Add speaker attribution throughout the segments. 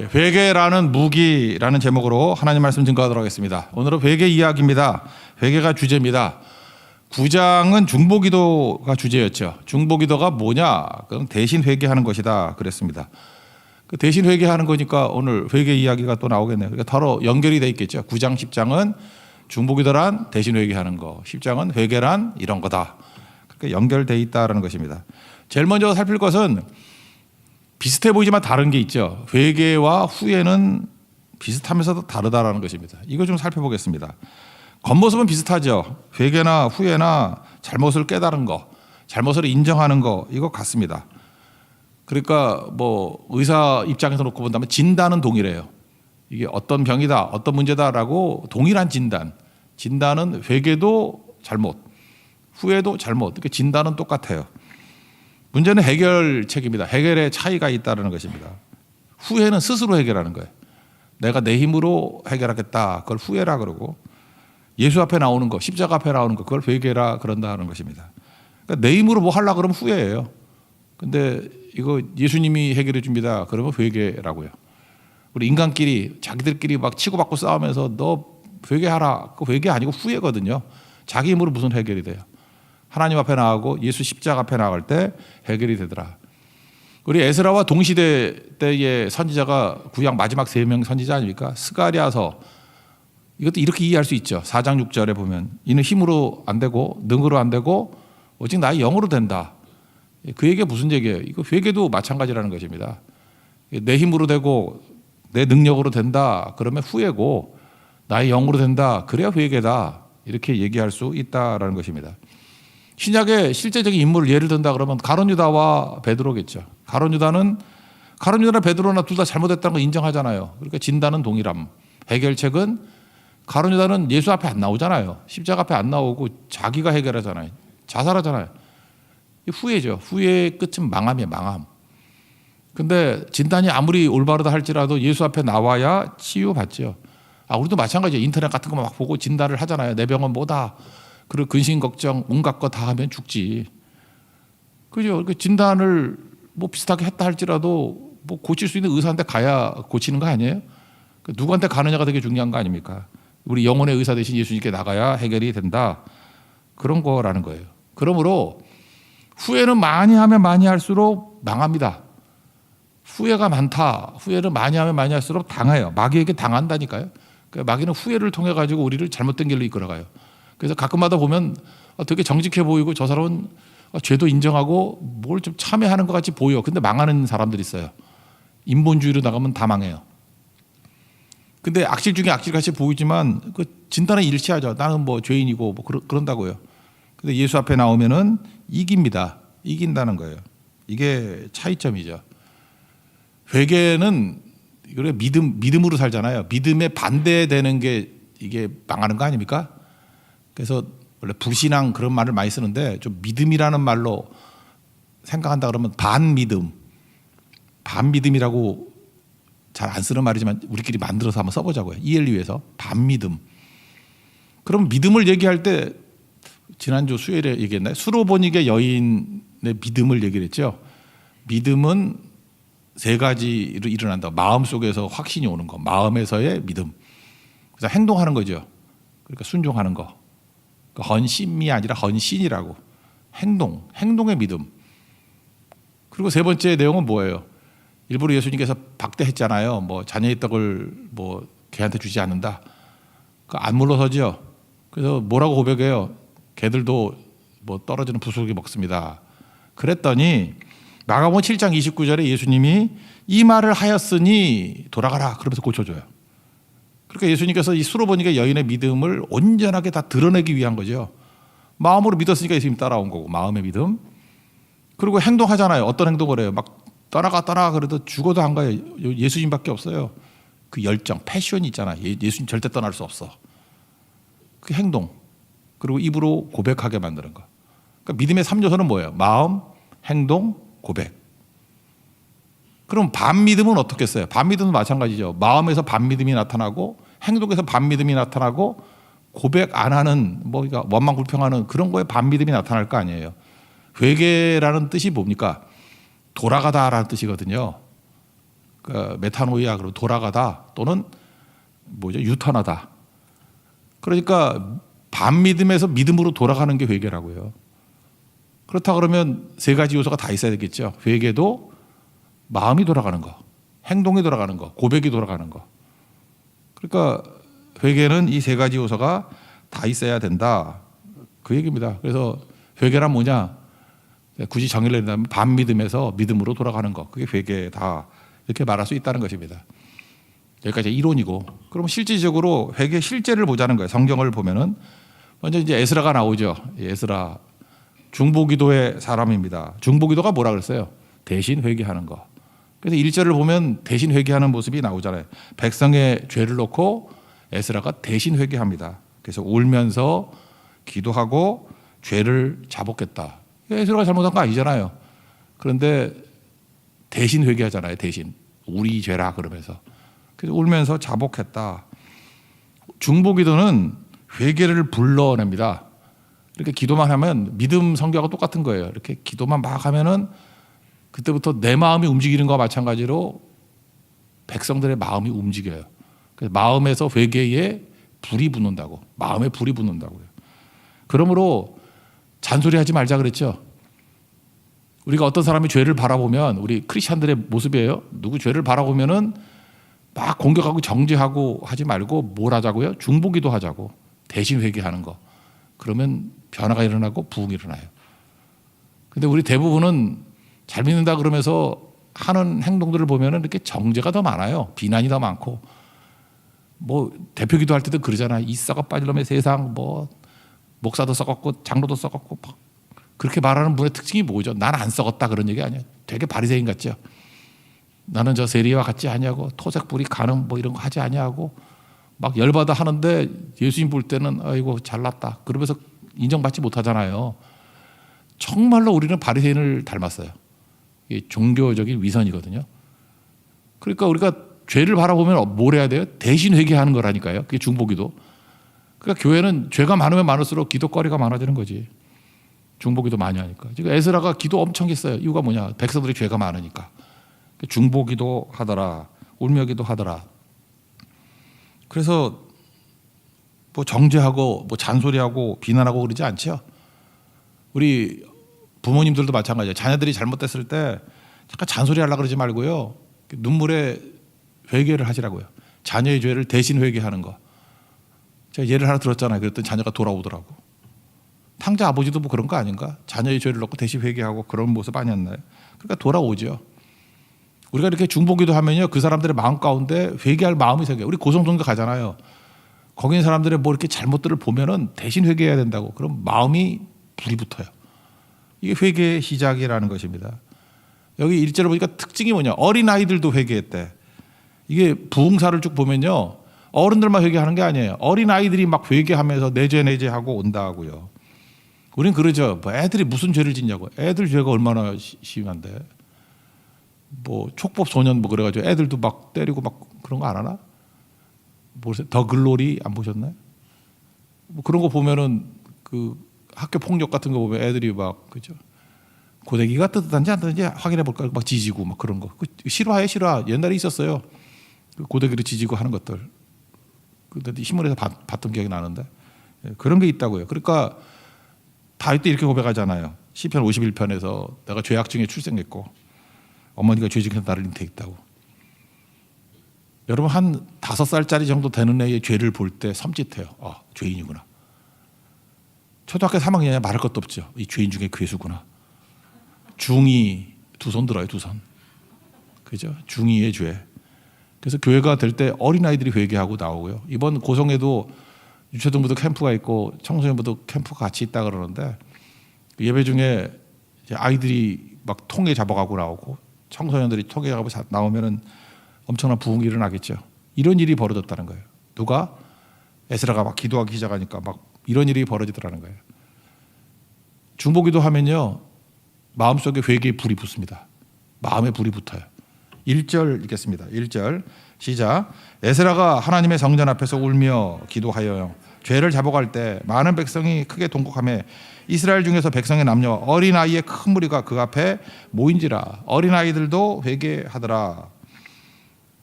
Speaker 1: 회개라는 무기라는 제목으로 하나님 말씀 증거하도록 하겠습니다. 오늘은 회개 이야기입니다. 회개가 주제입니다. 9장은 중보기도가 주제였죠. 중보기도가 뭐냐? 그럼 대신 회개하는 것이다 그랬습니다. 그 대신 회개하는 거니까 오늘 회개 이야기가 또 나오겠네요. 그러니까 바로 연결이 돼 있겠죠. 9장 10장은 중보기도란 대신 회개하는 거, 10장은 회개란 이런 거다. 그렇게 연결돼 있다라는 것입니다. 제일 먼저 살필 것은 비슷해 보이지만 다른 게 있죠. 회개와 후회는 비슷하면서도 다르다라는 것입니다. 이거 좀 살펴보겠습니다. 겉모습은 비슷하죠. 회개나 후회나 잘못을 깨달은 거, 잘못을 인정하는 거 이거 같습니다. 그러니까 뭐 의사 입장에서 놓고 본다면 진단은 동일해요. 이게 어떤 병이다, 어떤 문제다라고 동일한 진단. 진단은 회개도 잘못, 후회도 잘못. 이렇게 진단은 똑같아요. 문제는 해결책입니다. 해결의 차이가 있다는 것입니다. 후회는 스스로 해결하는 거예요. 내가 내 힘으로 해결하겠다. 그걸 후회라 그러고, 예수 앞에 나오는 거, 십자가 앞에 나오는 거, 그걸 회개라 그런다는 것입니다. 그러니까 내 힘으로 뭐 하려고 그러면 후회예요. 근데 이거 예수님이 해결해 줍니다. 그러면 회개라고요. 우리 인간끼리 자기들끼리 막 치고받고 싸우면서 너 회개하라. 그 회개 아니고 후회거든요. 자기 힘으로 무슨 해결이 돼요. 하나님 앞에 나가고 예수 십자가 앞에 나갈 때 해결이 되더라. 우리 에스라와 동시대 때의 선지자가 구약 마지막 3명 선지자 아닙니까? 스가랴서, 이것도 이렇게 이해할 수 있죠. 4장 6절에 보면 이는 힘으로 안 되고 능으로 안 되고 오직 나의 영으로 된다. 그 얘기가 무슨 얘기예요? 이거 회개도 마찬가지라는 것입니다. 내 힘으로 되고 내 능력으로 된다 그러면 후회고, 나의 영으로 된다 그래야 회개다, 이렇게 얘기할 수 있다라는 것입니다. 신약의 실제적인 인물을 예를 든다 그러면 가룟 유다와 베드로겠죠. 가룟 유다나 베드로나 둘 다 잘못했다는 거 인정하잖아요. 그러니까 진단은 동일함. 해결책은 가룟 유다는 예수 앞에 안 나오잖아요. 십자가 앞에 안 나오고 자기가 해결하잖아요. 자살하잖아요. 후회죠. 후회의 끝은 망함이에요. 망함. 근데 진단이 아무리 올바르다 할지라도 예수 앞에 나와야 치유받죠. 우리도 마찬가지예요. 인터넷 같은 거 막 보고 진단을 하잖아요. 내 병은 뭐다. 그리고 근심 걱정 온갖 거 다 하면 죽지. 그죠? 그 진단을 뭐 비슷하게 했다 할지라도 뭐 고칠 수 있는 의사한테 가야 고치는 거 아니에요? 누구한테 가느냐가 되게 중요한 거 아닙니까? 우리 영혼의 의사 대신 예수님께 나가야 해결이 된다. 그런 거라는 거예요. 그러므로 후회는 많이 하면 많이 할수록 망합니다. 후회가 많다. 후회를 많이 하면 많이 할수록 당해요. 마귀에게 당한다니까요. 그러니까 마귀는 후회를 통해 가지고 우리를 잘못된 길로 이끌어가요. 그래서 가끔마다 보면 되게 정직해 보이고 저 사람은 죄도 인정하고 뭘 좀 참여하는 것 같이 보여. 근데 망하는 사람들이 있어요. 인본주의로 나가면 다 망해요. 근데 악질 중에 악질같이 보이지만 그 진단은 일치하죠. 나는 뭐 죄인이고 뭐 그런다고요. 근데 예수 앞에 나오면은 이깁니다. 이긴다는 거예요. 이게 차이점이죠. 회개는 이거 믿음으로 살잖아요. 믿음에 반대되는 게 이게 망하는 거 아닙니까? 그래서 원래 불신앙 그런 말을 많이 쓰는데 좀 믿음이라는 말로 생각한다 그러면 반믿음이라고 잘 안 쓰는 말이지만 우리끼리 만들어서 한번 써보자고요. 이해를 위해서. 반믿음. 그럼 믿음을 얘기할 때 지난주 수요일에 얘기했나요? 수로보니게 여인의 믿음을 얘기를 했죠. 믿음은 3가지로 일어난다. 마음속에서 확신이 오는 거, 마음에서의 믿음. 그래서 행동하는 거죠. 그러니까 순종하는 거. 헌신이 아니라 헌신이라고. 행동의 믿음. 그리고 3번째 내용은 뭐예요? 일부러 예수님께서 박대했잖아요. 뭐 자녀의 떡을 뭐 개한테 주지 않는다. 안 물러서죠. 그래서 뭐라고 고백해요? 개들도 뭐 떨어지는 부스러기 먹습니다. 그랬더니 마가복음 7장 29절에 예수님이 이 말을 하였으니 돌아가라 그러면서 고쳐줘요. 그러니까 예수님께서 이 수로보니게 여인의 믿음을 온전하게 다 드러내기 위한 거죠. 마음으로 믿었으니까 예수님 따라온 거고, 마음의 믿음. 그리고 행동하잖아요. 어떤 행동을 해요? 막 떠나가 그래도 죽어도 안 가요. 예수님밖에 없어요. 그 열정, 패션이 있잖아요. 예수님 절대 떠날 수 없어. 그 행동. 그리고 입으로 고백하게 만드는 거. 그러니까 믿음의 3요소는 뭐예요? 마음, 행동, 고백. 그럼 반믿음은 어떻겠어요? 반믿음은 마찬가지죠. 마음에서 반믿음이 나타나고 행동에서 반믿음이 나타나고 고백 안 하는 그러니까 원망불평하는 그런 거에 반믿음이 나타날 거 아니에요. 회개라는 뜻이 뭡니까? 돌아가다라는 뜻이거든요. 메타노이아, 그리고 돌아가다 또는 뭐죠? 유턴하다. 그러니까 반믿음에서 믿음으로 돌아가는 게 회개라고요. 그렇다 그러면 세 가지 요소가 다 있어야 되겠죠. 회개도 마음이 돌아가는 거, 행동이 돌아가는 거, 고백이 돌아가는 거. 그러니까 회개는 이 세 가지 요소가 다 있어야 된다. 그 얘기입니다. 그래서 회개란 뭐냐? 굳이 정의를 내린다면 반믿음에서 믿음으로 돌아가는 거. 그게 회개다. 이렇게 말할 수 있다는 것입니다. 여기까지 이론이고, 그럼 실질적으로 회개 실제를 보자는 거예요. 성경을 보면은 먼저 이제 에스라가 나오죠. 에스라 중보기도의 사람입니다. 중보기도가 뭐라 그랬어요? 대신 회개하는 거. 그래서 1절을 보면 대신 회개하는 모습이 나오잖아요. 백성의 죄를 놓고 에스라가 대신 회개합니다. 그래서 울면서 기도하고 죄를 자복했다. 에스라가 잘못한 거 아니잖아요. 그런데 대신 회개하잖아요. 대신 우리 죄라 그러면서. 그래서 울면서 자복했다. 중보기도는 회개를 불러냅니다. 이렇게 기도만 하면 믿음 성경하고 똑같은 거예요. 이렇게 기도만 막 하면은 그때부터 내 마음이 움직이는 것과 마찬가지로 백성들의 마음이 움직여요. 그래서 마음에서 회개에 불이 붙는다고. 마음에 불이 붙는다고요. 그러므로 잔소리하지 말자 그랬죠. 우리가 어떤 사람이 죄를 바라보면 우리 크리스천들의 모습이에요. 누구 죄를 바라보면은 막 공격하고 정죄하고 하지 말고 뭘 하자고요? 중보기도 하자고. 대신 회개하는 거. 그러면 변화가 일어나고 부흥이 일어나요. 근데 우리 대부분은 잘 믿는다 그러면서 하는 행동들을 보면은 이렇게 정죄가 더 많아요. 비난이 더 많고. 뭐 대표 기도할 때도 그러잖아. 이 썩어 빠질 놈의 세상, 뭐 목사도 썩었고 장로도 썩었고, 그렇게 말하는 분의 특징이 뭐죠? 난 안 썩었다 그런 얘기 아니에요. 되게 바리새인 같죠. 나는 저 세리와 같지 아니하고 토색 불이 가는 뭐 이런 거 하지 아니하고 막 열받아 하는데 예수님 볼 때는 아이고 잘났다 그러면서 인정받지 못하잖아요. 정말로 우리는 바리새인을 닮았어요. 이게 종교적인 위선이거든요. 그러니까 우리가 죄를 바라보면 뭘 해야 돼요? 대신 회개하는 거라니까요. 그게 중보기도. 그러니까 교회는 죄가 많으면 많을수록 기도거리가 많아지는 거지. 중보기도 많이 하니까. 지금 에스라가 기도 엄청 했어요. 이유가 뭐냐? 백성들이 죄가 많으니까. 중보기도 하더라. 울며기도 하더라. 그래서 뭐 정죄하고 뭐 잔소리하고 비난하고 그러지 않죠. 우리 부모님들도 마찬가지예요. 자녀들이 잘못됐을 때 잠깐 잔소리하려고 그러지 말고요. 눈물에 회개를 하시라고요. 자녀의 죄를 대신 회개하는 거. 제가 예를 하나 들었잖아요. 그랬더니 자녀가 돌아오더라고. 탕자 아버지도 뭐 그런 거 아닌가? 자녀의 죄를 놓고 대신 회개하고 그런 모습 아니었나요? 그러니까 돌아오죠. 우리가 이렇게 중보기도 하면요, 그 사람들의 마음 가운데 회개할 마음이 생겨요. 우리 고성동도 가잖아요. 거기 있는 사람들의 뭐 이렇게 잘못들을 보면은 대신 회개해야 된다고. 그럼 마음이 불이 붙어요. 이게 회개의 시작이라는 것입니다. 여기 1절을 보니까 특징이 뭐냐? 어린 아이들도 회개했대. 이게 부흥사를 쭉 보면요, 어른들만 회개하는 게 아니에요. 어린 아이들이 막 회개하면서 내죄 하고 온다고요. 우린 그러죠. 뭐 애들이 무슨 죄를 짓냐고. 애들 죄가 얼마나 심한데. 뭐 촉법 소년 뭐 그래가지고 애들도 막 때리고 막 그런 거 안 하나? 모르세요? 더 글로리 안 보셨나요? 뭐 그런 거 보면은 그 학교 폭력 같은 거 보면 애들이 막 그죠? 고데기가 뜨뜻한지 안 뜨뜻한지 확인해 볼까 막 지지고 막 그런 거. 그 실화예요, 실화. 옛날에 있었어요. 그 고데기를 지지고 하는 것들. 그때 신문에서 봤던 기억이 나는데 그런 게 있다고요. 그러니까 다윗도 이렇게 고백하잖아요. 시편 51편에서 내가 죄악 중에 출생했고 어머니가 죄 중에서 나를 잉태했다고. 여러분 한 5살짜리 정도 되는 애의 죄를 볼 때 섬찟해요. 아, 죄인이구나. 초등학교 3학년이야 말할 것도 없죠. 이 죄인 중에 괴수구나. 중2 두 손 들어요, 두 손. 그죠? 중2의 죄. 그래서 교회가 될 때 어린아이들이 회개하고 나오고요. 이번 고성에도 유초등부도 캠프가 있고 청소년부도 캠프가 같이 있다 그러는데 예배 중에 이제 아이들이 막 통에 잡아가고 나오고 청소년들이 통에 잡고 나오면은 엄청난 부흥이 일어나겠죠. 이런 일이 벌어졌다는 거예요. 누가? 에스라가 막 기도하기 시작하니까 막 이런 일이 벌어지더라는 거예요. 중보기도 하면요, 마음속에 회개의 불이 붙습니다. 마음에 불이 붙어요. 1절 읽겠습니다. 1절 시작. 에스라가 하나님의 성전 앞에서 울며 기도하여 죄를 자복할 때 많은 백성이 크게 동곡하며 이스라엘 중에서 백성의 남녀 어린아이의 큰 무리가 그 앞에 모인지라. 어린아이들도 회개하더라.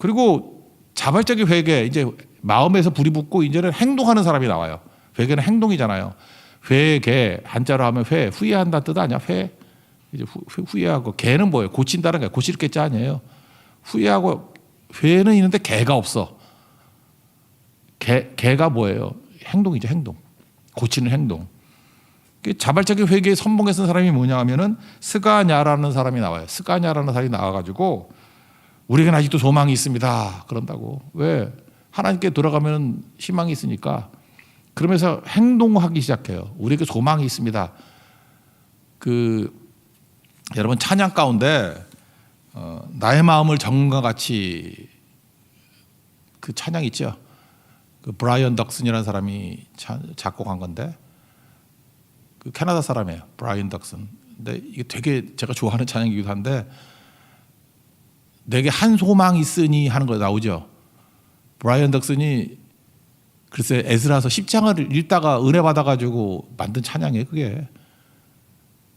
Speaker 1: 그리고 자발적인 회개, 이제 마음에서 불이 붙고 이제는 행동하는 사람이 나와요. 회개는 행동이잖아요. 회개, 한자로 하면 회, 후회한다 뜻 아니야? 회. 이제 후회하고 개는 뭐예요? 고친다는 게 고칠 게 아니에요. 후회하고 회는 있는데 개가 없어. 개가 뭐예요? 행동이죠, 행동. 고치는 행동. 자발적인 회개에 선봉에 쓴 사람이 뭐냐 하면은 스가냐라는 사람이 나와요. 스가냐라는 사람이 나와가지고 우리에게는 아직도 소망이 있습니다. 그런다고. 왜? 하나님께 돌아가면 희망이 있으니까. 그러면서 행동하기 시작해요. 우리에게 소망이 있습니다. 여러분 찬양 가운데 나의 마음을 정과 같이 그 찬양 있죠. 그 브라이언 덕슨이라는 사람이 작곡한 건데 그 캐나다 사람이에요. 브라이언 덕슨. 근데 이게 되게 제가 좋아하는 찬양이기도 한데 내게 한 소망이 있으니 하는 거 나오죠. 브라이언 덕슨이 글쎄 에스라서 10장을 읽다가 은혜 받아가지고 만든 찬양이에요. 그게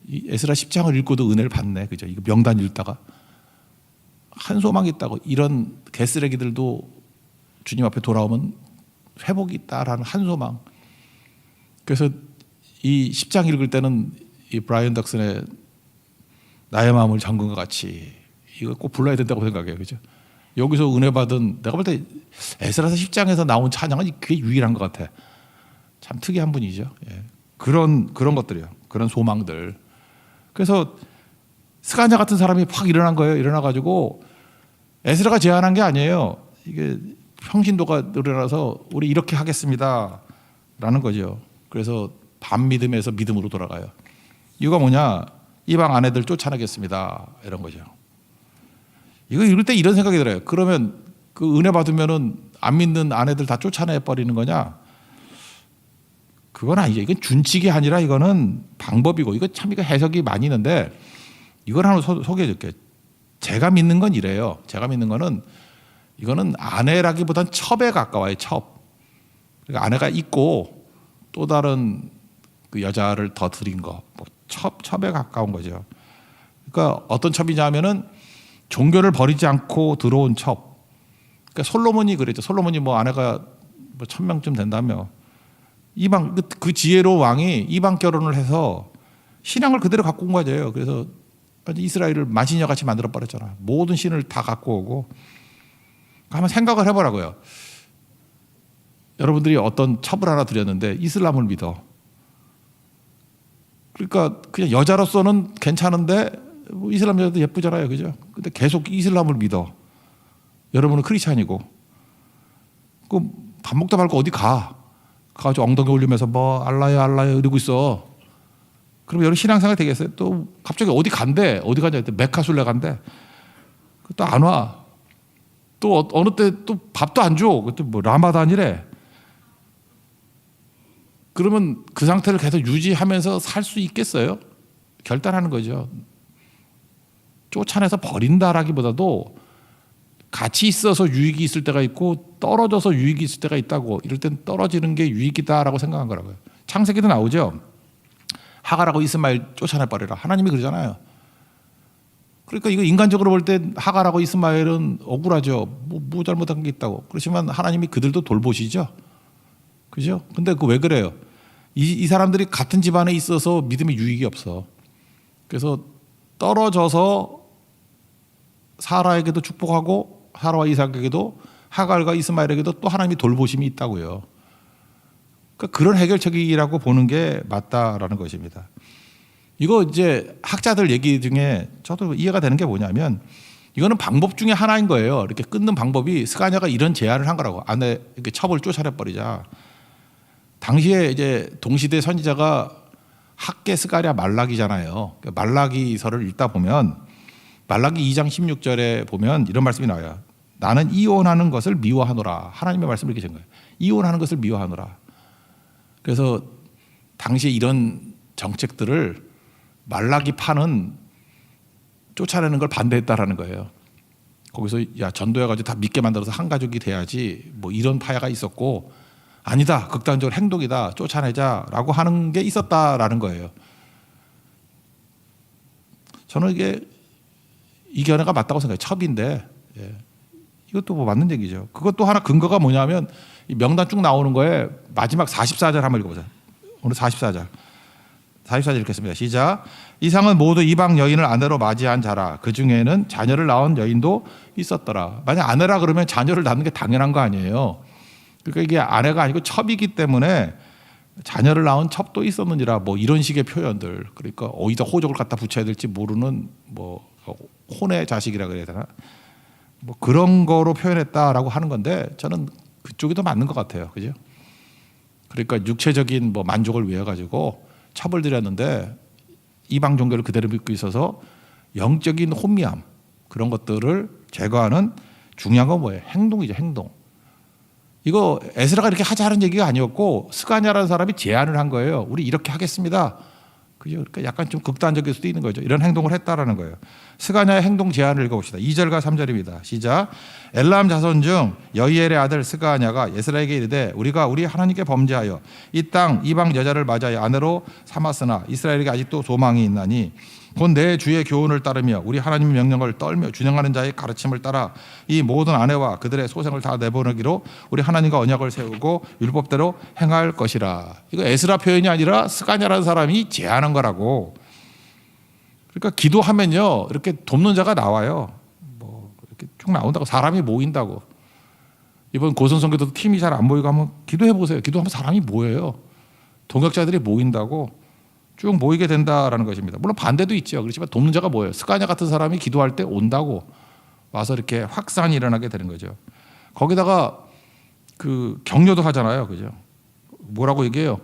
Speaker 1: 이 에스라 10장을 읽고도 은혜를 받네. 그죠? 이거 명단 읽다가 한 소망이 있다고. 이런 개쓰레기들도 주님 앞에 돌아오면 회복이 있다라는 한 소망. 그래서 이 10장 읽을 때는 이 브라이언 덕슨의 나의 마음을 잠근과 같이 이거 꼭 불러야 된다고 생각해요. 그죠? 여기서 은혜 받은 내가 볼 때 에스라서 10장에서 나온 찬양은 그게 유일한 것 같아. 참 특이한 분이죠. 예. 그런 것들이요. 그런 소망들. 그래서 스가냐 같은 사람이 확 일어난 거예요. 일어나가지고 에스라가 제안한 게 아니에요. 이게 평신도가 일어나서 우리 이렇게 하겠습니다라는 거죠. 그래서 반믿음에서 믿음으로 돌아가요. 이유가 뭐냐? 이방 아내들 쫓아내겠습니다. 이런 거죠. 이거 읽을 때 이런 생각이 들어요. 그러면 그 은혜 받으면은 안 믿는 아내들 다 쫓아내 버리는 거냐? 그건 아니죠. 이건 준칙이 아니라 이거는 방법이고 이거 참 이거 해석이 많이 있는데 이걸 하나 소개해 줄게요. 제가 믿는 건 이래요. 제가 믿는 거는 이거는 아내라기보단 첩에 가까워요. 첩. 그러니까 아내가 있고 또 다른 그 여자를 더 들인 거. 뭐 첩에 가까운 거죠. 그러니까 어떤 첩이냐면은 종교를 버리지 않고 들어온 첩. 그러니까 솔로몬이 그랬죠. 솔로몬이 뭐 아내가 뭐 1000명쯤 된다며. 이방 그 지혜로 왕이 이방 결혼을 해서 신앙을 그대로 갖고 온 거죠. 그래서 이스라엘을 만신녀 같이 만들어 버렸잖아. 모든 신을 다 갖고 오고. 한번 생각을 해보라고요. 여러분들이 어떤 첩을 하나 드렸는데 이슬람을 믿어. 그러니까 그냥 여자로서는 괜찮은데 뭐 이슬람 여자도 예쁘잖아요, 그죠? 근데 계속 이슬람을 믿어. 여러분은 크리스찬이고, 그 밥 먹다 말고 어디 가가지고 엉덩이 올리면서 뭐 알라야 알라야 이러고 있어. 그럼 여러분 신앙생활 되겠어요? 또 갑자기 어디 간대? 어디 가냐? 메카술래 간대. 또 안 와. 또 어느 때 또 밥도 안 줘. 그때 뭐 라마단이래. 그러면 그 상태를 계속 유지하면서 살 수 있겠어요? 결단하는 거죠. 쫓아내서 버린다라기보다도 같이 있어서 유익이 있을 때가 있고 떨어져서 유익이 있을 때가 있다고. 이럴 땐 떨어지는 게 유익이다라고 생각한 거라고요. 창세기도 나오죠. 하갈하고 이스마엘 쫓아내버리라. 하나님이 그러잖아요. 그러니까 이거 인간적으로 볼 때 하갈하고 이스마엘은 억울하죠. 뭐 잘못한 게 있다고. 그렇지만 하나님이 그들도 돌보시죠. 그죠? 근데 그 왜 그래요? 이 사람들이 같은 집안에 있어서 믿음의 유익이 없어. 그래서 떨어져서 사라에게도 축복하고 사라와 이삭에게도 하갈과 이스마엘에게도 또 하나님이 돌보심이 있다고요. 그러니까 그런 해결책이라고 보는 게 맞다라는 것입니다. 이거 이제 학자들 얘기 중에 저도 이해가 되는 게 뭐냐면 이거는 방법 중에 하나인 거예요. 이렇게 끊는 방법이 스가냐가 이런 제안을 한 거라고. 아내 이렇게 첩을 쫓아내 버리자. 당시에 이제 동시대 선지자가 학계 스가랴 말라기잖아요. 말라기서를 읽다 보면 말라기 2장 16절에 보면 이런 말씀이 나와요. 나는 이혼하는 것을 미워하노라. 하나님의 말씀을 이렇게 준 거예요. 이혼하는 것을 미워하노라. 그래서 당시에 이런 정책들을 말라기 파는 쫓아내는 걸 반대했다라는 거예요. 거기서 야 전도해가지고 다 믿게 만들어서 한 가족이 돼야지 뭐 이런 파야가 있었고 아니다 극단적으로 행동이다 쫓아내자라고 하는 게 있었다라는 거예요. 저는 이게 이 견해가 맞다고 생각해요. 첩인데 이것도 뭐 맞는 얘기죠. 그것도 하나 근거가 뭐냐면 이 명단 쭉 나오는 거에 마지막 44절 한번 읽어보자. 오늘 44절. 44절 읽겠습니다. 시작. 이상은 모두 이방 여인을 아내로 맞이한 자라. 그 중에는 자녀를 낳은 여인도 있었더라. 만약 아내라 그러면 자녀를 낳는 게 당연한 거 아니에요. 그러니까 이게 아내가 아니고 첩이기 때문에 자녀를 낳은 첩도 있었느니라. 뭐 이런 식의 표현들. 그러니까 어디다 호적을 갖다 붙여야 될지 모르는 뭐 혼의 자식이라 그래야 되나? 뭐 그런 거로 표현했다라고 하는 건데 저는 그쪽이 더 맞는 것 같아요. 그죠? 그러니까 육체적인 뭐 만족을 위해 가지고 첩을 들였는데 이방 종교를 그대로 믿고 있어서 영적인 혼미함 그런 것들을 제거하는 중요한 건 뭐예요? 행동이죠. 행동. 이거 에스라가 이렇게 하자는 얘기가 아니었고 스가냐라는 사람이 제안을 한 거예요. 우리 이렇게 하겠습니다. 그죠? 그러니까 약간 좀 극단적일 수도 있는 거죠. 이런 행동을 했다라는 거예요. 스가냐의 행동 제안을 읽어봅시다. 2절과 3절입니다. 시작. 엘람 자손 중 여이엘의 아들 스가냐가 에스라에게 이르되 우리가 우리 하나님께 범죄하여 이 땅 이방 여자를 맞아야 아내로 삼았으나 이스라엘에게 아직도 소망이 있나니 곧 내 주의 교훈을 따르며 우리 하나님의 명령을 떨며 준행하는 자의 가르침을 따라 이 모든 아내와 그들의 소생을 다 내보내기로 우리 하나님과 언약을 세우고 율법대로 행할 것이라. 이거 에스라 표현이 아니라 스가냐라는 사람이 제안한 거라고. 그러니까 기도하면요 이렇게 돕는 자가 나와요. 뭐 이렇게 쭉 나온다고 사람이 모인다고. 이번 고선선교도 팀이 잘 안 모이고 한번 기도해 보세요. 기도하면 사람이 모여요. 동역자들이 모인다고. 쭉 모이게 된다라는 것입니다. 물론 반대도 있죠. 그렇지만 돕는 자가 뭐예요? 스가냐 같은 사람이 기도할 때 온다고 와서 이렇게 확산이 일어나게 되는 거죠. 거기다가 그 격려도 하잖아요. 그죠? 뭐라고 얘기해요?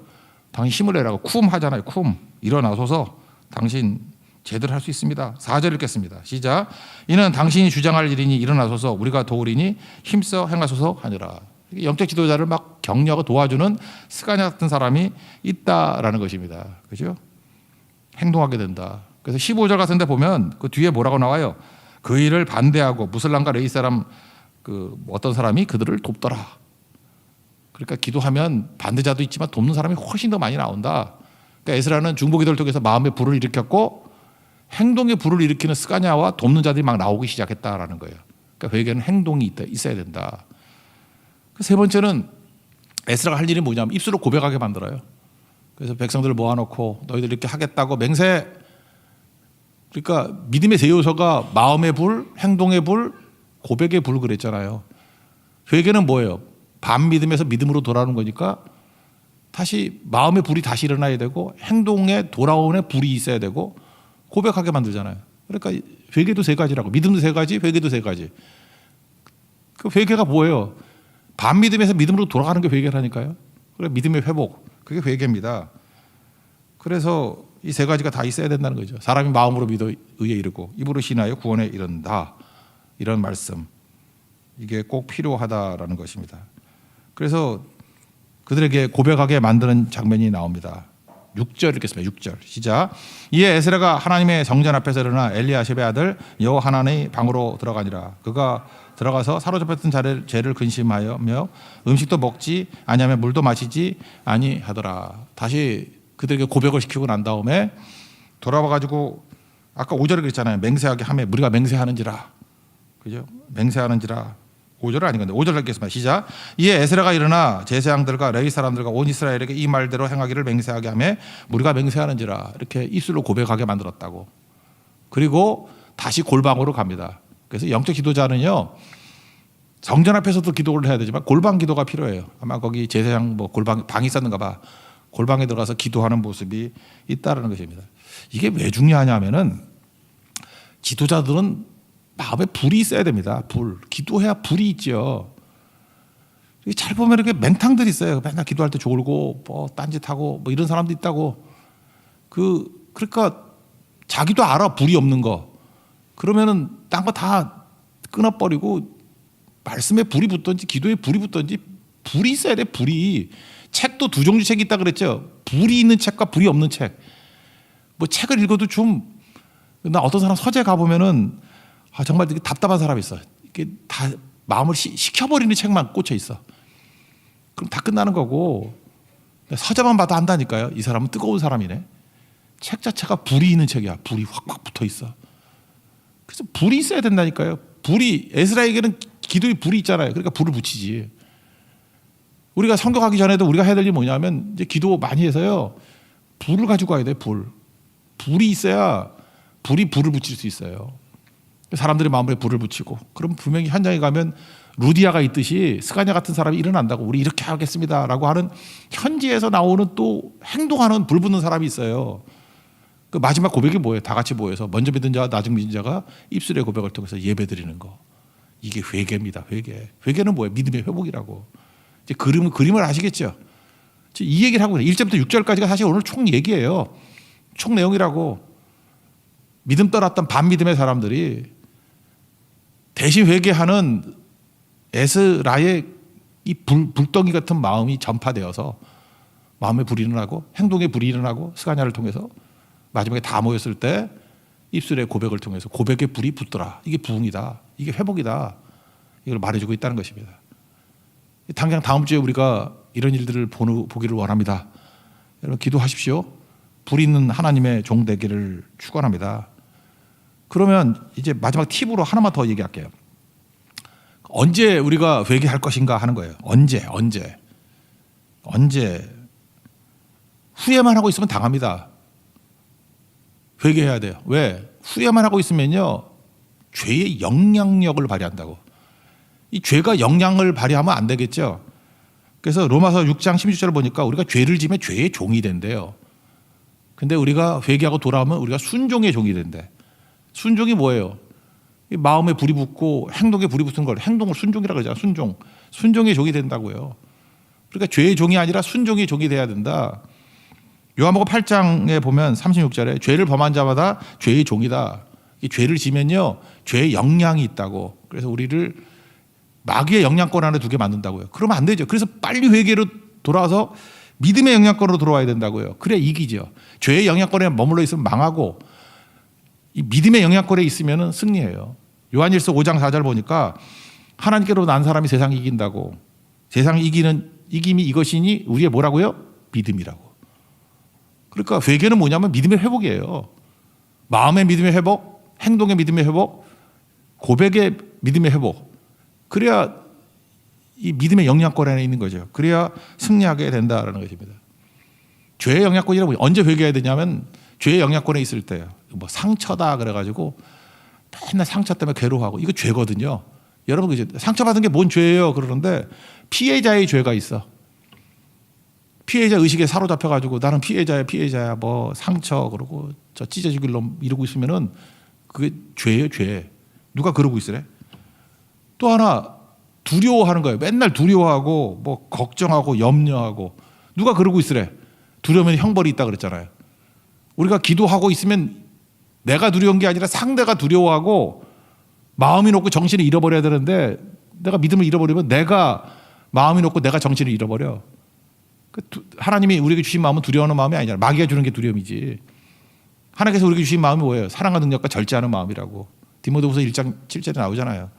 Speaker 1: 당신 힘을 내라고 쿰 하잖아요. 쿰. 일어나소서 당신 제대로 할 수 있습니다. 4절 읽겠습니다. 시작. 이는 당신이 주장할 일이니 일어나소서 우리가 도우리니 힘써 행하소서 하니라. 영적 지도자를 막 격려하고 도와주는 스가냐 같은 사람이 있다라는 것입니다. 그죠? 행동하게 된다. 그래서 15절 같은 데 보면 그 뒤에 뭐라고 나와요? 그 일을 반대하고 무슬람과 레이 사람 그 어떤 사람이 그들을 돕더라. 그러니까 기도하면 반대자도 있지만 돕는 사람이 훨씬 더 많이 나온다. 그러니까 에스라는 중보기도를 통해서 마음의 불을 일으켰고 행동의 불을 일으키는 스가냐와 돕는 자들이 막 나오기 시작했다라는 거예요. 그러니까 회개는 행동이 있어야 된다. 세 번째는 에스라가 할 일이 뭐냐면 입술로 고백하게 만들어요. 그래서 백성들을 모아놓고 너희들 이렇게 하겠다고 맹세. 그러니까 믿음의 세 요소가 마음의 불, 행동의 불, 고백의 불 그랬잖아요. 회개는 뭐예요? 반믿음에서 믿음으로 돌아오는 거니까 다시 마음의 불이 다시 일어나야 되고 행동에 돌아오는 불이 있어야 되고 고백하게 만들잖아요. 그러니까 회개도 세 가지라고. 믿음도 세 가지, 회개도 세 가지. 그 회개가 뭐예요? 반믿음에서 믿음으로 돌아가는 게 회개라니까요. 그래 믿음의 회복, 그게 회개입니다. 그래서 이 세 가지가 다 있어야 된다는 거죠. 사람이 마음으로 믿어 의에 이르고 입으로 신하여 구원에 이른다. 이런 말씀, 이게 꼭 필요하다라는 것입니다. 그래서 그들에게 고백하게 만드는 장면이 나옵니다. 6절 읽겠습니다. 6절 시작. 이에 에스라가 하나님의 성전 앞에서 일어나 엘리야십의 아들 여호하난의 방으로 들어가니라. 그가 들어가서 사로잡혔던 죄를 근심하며 음식도 먹지 아니하며 물도 마시지 아니하더라. 다시 그들에게 고백을 시키고 난 다음에 돌아와 가지고 아까 5절에 그랬잖아요. 맹세하게 하며 우리가 맹세하는지라. 그죠? 맹세하는지라. 5절은 아닌 건데 5절 읽겠습니다. 시작. 이에 에스라가 일어나 제사장들과 레위 사람들과 온 이스라엘에게 이 말대로 행하기를 맹세하게 하며 우리가 맹세하는지라. 이렇게 입술로 고백하게 만들었다고. 그리고 다시 골방으로 갑니다. 그래서 영적 지도자는요 성전 앞에서도 기도를 해야 되지만 골방 기도가 필요해요. 아마 거기 제사장 뭐 골방 방이 있었는가 봐. 골방에 들어가서 기도하는 모습이 있다라는 것입니다. 이게 왜 중요하냐면은 지도자들은 마음에 불이 있어야 됩니다. 불. 기도해야 불이 있죠. 잘 보면 이렇게 맹탕들이 있어요. 맨날 기도할 때 졸고 뭐 딴짓하고 뭐 이런 사람도 있다고. 그러니까 자기도 알아 불이 없는 거. 그러면은 딴 거 다 끊어버리고 말씀에 불이 붙든지 기도에 불이 붙든지 불이 있어야 돼. 불이. 책도 두 종류 책이 있다 그랬죠. 불이 있는 책과 불이 없는 책. 뭐 책을 읽어도 좀 나 어떤 사람 서재 가보면은 정말 되게 답답한 사람이 있어. 이게 다 마음을 식혀버리는 책만 꽂혀 있어. 그럼 다 끝나는 거고 서재만 봐도 안다니까요. 이 사람은 뜨거운 사람이네. 책 자체가 불이 있는 책이야. 불이 확확 붙어 있어. 그래서 불이 있어야 된다니까요. 불이 에스라에게는 기도에 불이 있잖아요. 그러니까 불을 붙이지. 우리가 성경하기 전에도 우리가 해야 될 일이 뭐냐면 이제 기도 많이 해서요. 불을 가지고 가야 돼. 불이 있어야 불이 불을 붙일 수 있어요. 사람들의 마음에 불을 붙이고 그럼 분명히 현장에 가면 루디아가 있듯이 스가랴 같은 사람이 일어난다고 우리 이렇게 하겠습니다라고 하는 현지에서 나오는 또 행동하는 불 붙는 사람이 있어요. 그 마지막 고백이 뭐예요? 다 같이 모여서 먼저 믿은 자와 나중 믿은 자가 입술의 고백을 통해서 예배드리는 거. 이게 회개입니다. 회개는 뭐예요? 믿음의 회복이라고. 이제 그림을 아시겠죠? 이 얘기를 하고 있어요. 1절부터 6절까지가 사실 오늘 총 얘기예요. 총 내용이라고. 믿음 떠났던 반믿음의 사람들이 대신 회개하는 에스라의 이 불덩이 같은 마음이 전파되어서 마음에 불이 일어나고 행동에 불이 일어나고 스가랴를 통해서 마지막에 다 모였을 때 입술의 고백을 통해서 고백의 불이 붙더라. 이게 부흥이다. 이게 회복이다. 이걸 말해주고 있다는 것입니다. 당장 다음 주에 우리가 이런 일들을 보기를 원합니다. 여러분 기도하십시오. 불 있는 하나님의 종 되기를 축원합니다. 그러면 이제 마지막 팁으로 하나만 더 얘기할게요. 언제 우리가 회개할 것인가 하는 거예요. 언제 후회만 하고 있으면 당합니다. 회개해야 돼요. 왜? 후회만 하고 있으면요 죄의 영향력을 발휘한다고. 이 죄가 영향을 발휘하면 안 되겠죠. 그래서 로마서 6장 16절을 보니까 우리가 죄를 지면 죄의 종이 된대요. 근데 우리가 회개하고 돌아오면 우리가 순종의 종이 된대. 순종이 뭐예요? 이 마음에 불이 붙고 행동에 불이 붙은 걸 행동을 순종이라고 그러잖아요. 순종의 종이 된다고요. 그러니까 죄의 종이 아니라 순종의 종이 돼야 된다. 요한복음 8장에 보면 36절에 죄를 범한 자마다 죄의 종이다. 이 죄를 지면요 죄의 영향이 있다고. 그래서 우리를 마귀의 영향권 안에 두게 만든다고요. 그러면 안 되죠. 그래서 빨리 회개로 돌아와서 믿음의 영향권으로 돌아와야 된다고요. 그래 이기죠. 죄의 영향권에 머물러 있으면 망하고 이 믿음의 영향권에 있으면 승리해요. 요한일서 5장 4절 보니까 하나님께로 난 사람이 세상을 이긴다고. 세상을 이기는 이김이 이것이니 우리의 뭐라고요? 믿음이라고. 그러니까 회개는 뭐냐면 믿음의 회복이에요. 마음의 믿음의 회복, 행동의 믿음의 회복, 고백의 믿음의 회복. 그래야 이 믿음의 영향권 안에 있는 거죠. 그래야 승리하게 된다라는 것입니다. 죄의 영향권이라고 언제 회개해야 되냐면 죄의 영향권에 있을 때요. 뭐 상처다 그래가지고 맨날 상처 때문에 괴로워하고 이거 죄거든요. 여러분 그죠? 상처받은 게 뭔 죄예요? 그러는데 피해자의 죄가 있어. 피해자 의식에 사로잡혀가지고 나는 피해자야 뭐 상처 그러고 저 찢어 죽일 놈 이러고 있으면은 그게 죄예요, 죄. 누가 그러고 있으래? 또 하나 두려워하는 거예요. 맨날 두려워하고 뭐 걱정하고 염려하고 누가 그러고 있으래? 두려우면 형벌이 있다 그랬잖아요. 우리가 기도하고 있으면 내가 두려운 게 아니라 상대가 두려워하고 마음이 높고 정신을 잃어버려야 되는데 내가 믿음을 잃어버리면 내가 마음이 높고 내가 정신을 잃어버려. 하나님이 우리에게 주신 마음은 두려워하는 마음이 아니잖아. 마귀가 주는 게 두려움이지. 하나님께서 우리에게 주신 마음이 뭐예요? 사랑과 능력과 절제하는 마음이라고. 디모데후서 1장 7절에 나오잖아요.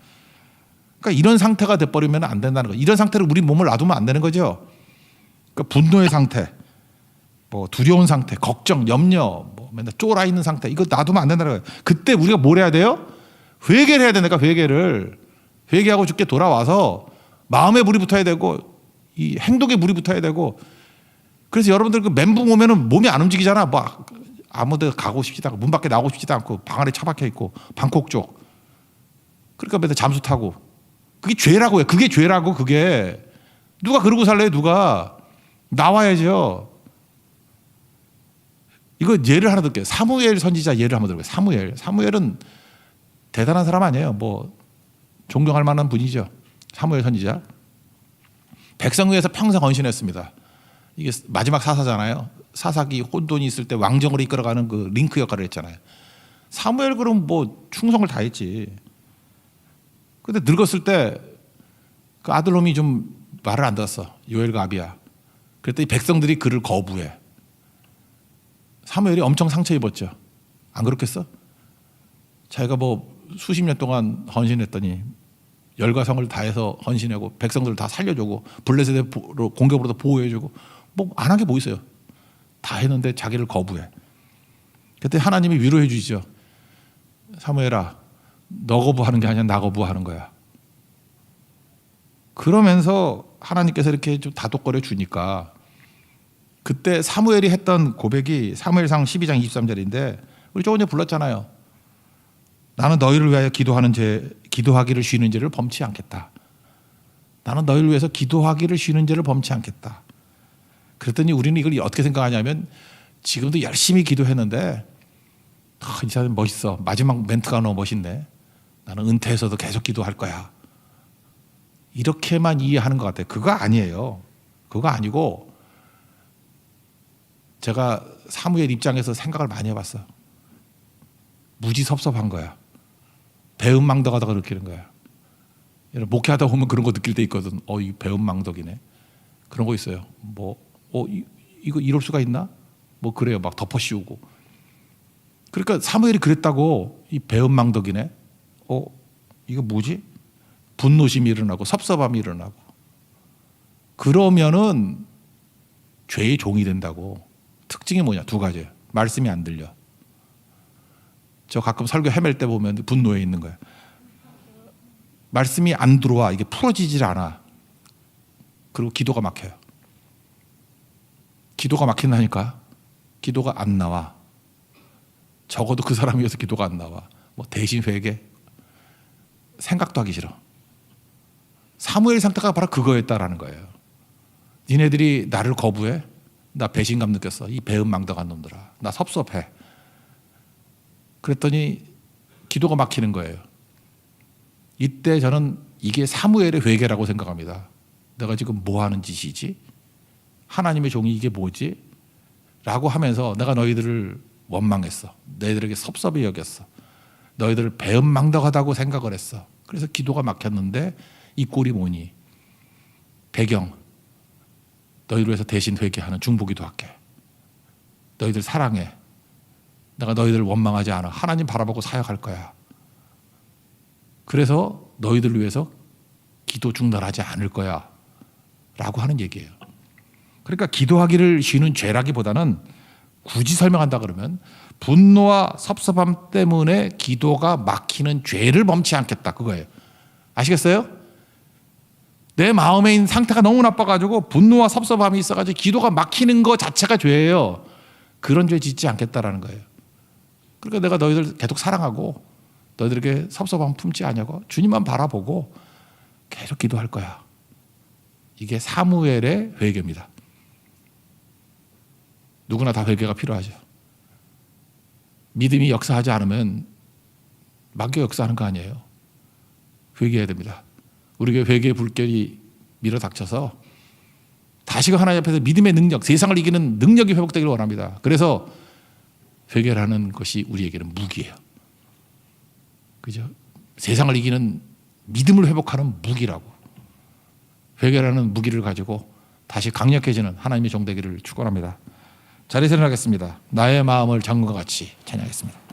Speaker 1: 그러니까 이런 상태가 돼버리면 안 된다는 거예요. 이런 상태로 우리 몸을 놔두면 안 되는 거죠. 그러니까 분노의 상태, 뭐 두려운 상태, 걱정, 염려, 뭐 맨날 쫄아 있는 상태 이거 놔두면 안 된다는 거예요. 그때 우리가 뭘 해야 돼요? 회개를 해야 되니까 회개하고 죽게 돌아와서 마음에 불이 붙어야 되고 이 행동에 불이 붙어야 되고. 그래서 여러분들 그 멘붕 오면은 몸이 안 움직이잖아. 뭐 아무데 가고 싶지도 않고 문 밖에 나오고 싶지도 않고 방 안에 처박혀 있고 방콕 쪽. 그러니까 맨날 잠수 타고. 그게 죄라고요. 그게 죄라고 그게. 누가 그러고 살래요? 누가. 나와야죠. 이거 예를 하나 들게요. 사무엘 선지자 예를 한번 들어볼게요. 사무엘은 대단한 사람 아니에요. 뭐 존경할 만한 분이죠. 사무엘 선지자. 백성 위해서 평생 헌신했습니다. 이게 마지막 사사잖아요. 사사기 혼돈이 있을 때 왕정으로 이끌어가는 그 링크 역할을 했잖아요. 사무엘 그럼 뭐 충성을 다했지. 근데 늙었을 때 그 아들놈이 좀 말을 안 들었어. 요엘과 아비야. 그랬더니 백성들이 그를 거부해. 사무엘이 엄청 상처 입었죠. 안 그렇겠어? 자기가 뭐 수십 년 동안 헌신했더니 열과 성을 다해서 헌신하고 백성들을 다 살려주고 블레셋의 공격으로도 보호해주고 뭐 안 한 게 뭐 있어요. 다 했는데 자기를 거부해. 그때 하나님이 위로해 주시죠. 사무엘아, 너 거부하는 게 아니라 나 거부하는 거야. 그러면서 하나님께서 이렇게 좀 다독거려 주니까 그때 사무엘이 했던 고백이 사무엘상 12장 23절인데 우리 조금 전에 불렀잖아요. 나는 너희를 위하여 기도하기를 쉬는 죄를 범치 않겠다. 나는 너희를 위해서 기도하기를 쉬는 죄를 범치 않겠다. 그랬더니 우리는 이걸 어떻게 생각하냐면 지금도 열심히 기도했는데 이 사람 멋있어. 마지막 멘트가 너무 멋있네. 나는 은퇴해서도 계속 기도할 거야. 이렇게만 이해하는 것 같아요. 그거 아니에요. 그거 아니고 제가 사무엘 입장에서 생각을 많이 해봤어. 무지 섭섭한 거야. 배은망덕하다가 느끼는 거야. 목회하다 보면 그런 거 느낄 때 있거든. 이 배은망덕이네. 그런 거 있어요. 이거 이럴 수가 있나? 그래요. 막 덮어씌우고. 그러니까 사무엘이 그랬다고 이 배은망덕이네. 이거 뭐지? 분노심이 일어나고 섭섭함이 일어나고. 그러면은 죄의 종이 된다고. 특징이 뭐냐? 두 가지예요. 말씀이 안 들려. 저 가끔 설교 헤맬 때 보면 분노에 있는 거야. 말씀이 안 들어와. 이게 풀어지질 않아. 그리고 기도가 막혀요. 기도가 막힌다니까. 기도가 안 나와. 적어도 그 사람 위해서 기도가 안 나와. 대신 회개. 생각도 하기 싫어. 사무엘 상태가 바로 그거였다라는 거예요. 니네들이 나를 거부해? 나 배신감 느꼈어. 이 배은망덕한 놈들아. 나 섭섭해. 그랬더니 기도가 막히는 거예요. 이때 저는 이게 사무엘의 회개라고 생각합니다. 내가 지금 뭐 하는 짓이지? 하나님의 종이 이게 뭐지? 라고 하면서 내가 너희들을 원망했어. 너희들에게 섭섭히 여겼어. 너희들을 배은망덕하다고 생각을 했어. 그래서 기도가 막혔는데 이 꼴이 뭐니? 배경. 너희를 위해서 대신 회개하는 중보기도 할게. 너희들 사랑해. 내가 너희들을 원망하지 않아. 하나님 바라보고 사역할 거야. 그래서 너희들을 위해서 기도 중단하지 않을 거야. 라고 하는 얘기예요. 그러니까 기도하기를 쉬는 죄라기보다는 굳이 설명한다 그러면 분노와 섭섭함 때문에 기도가 막히는 죄를 범치 않겠다. 그거예요. 아시겠어요? 내 마음에 있는 상태가 너무 나빠가지고 분노와 섭섭함이 있어가지고 기도가 막히는 것 자체가 죄예요. 그런 죄 짓지 않겠다라는 거예요. 그러니까 내가 너희들 계속 사랑하고 너희들에게 섭섭함 품지 않냐고 주님만 바라보고 계속 기도할 거야. 이게 사무엘의 회개입니다. 누구나 다 회개가 필요하죠. 믿음이 역사하지 않으면 막교 역사하는 거 아니에요. 회개해야 됩니다. 우리에게 회개의 불길이 밀어닥쳐서 다시금 하나님 앞에서 믿음의 능력, 세상을 이기는 능력이 회복되기를 원합니다. 그래서 회개라는 것이 우리에게는 무기예요. 그죠? 세상을 이기는 믿음을 회복하는 무기라고. 회개라는 무기를 가지고 다시 강력해지는 하나님의 종 되기를 축원합니다. 자리에서 일어나겠습니다. 나의 마음을 정금과 같이 찬양하겠습니다.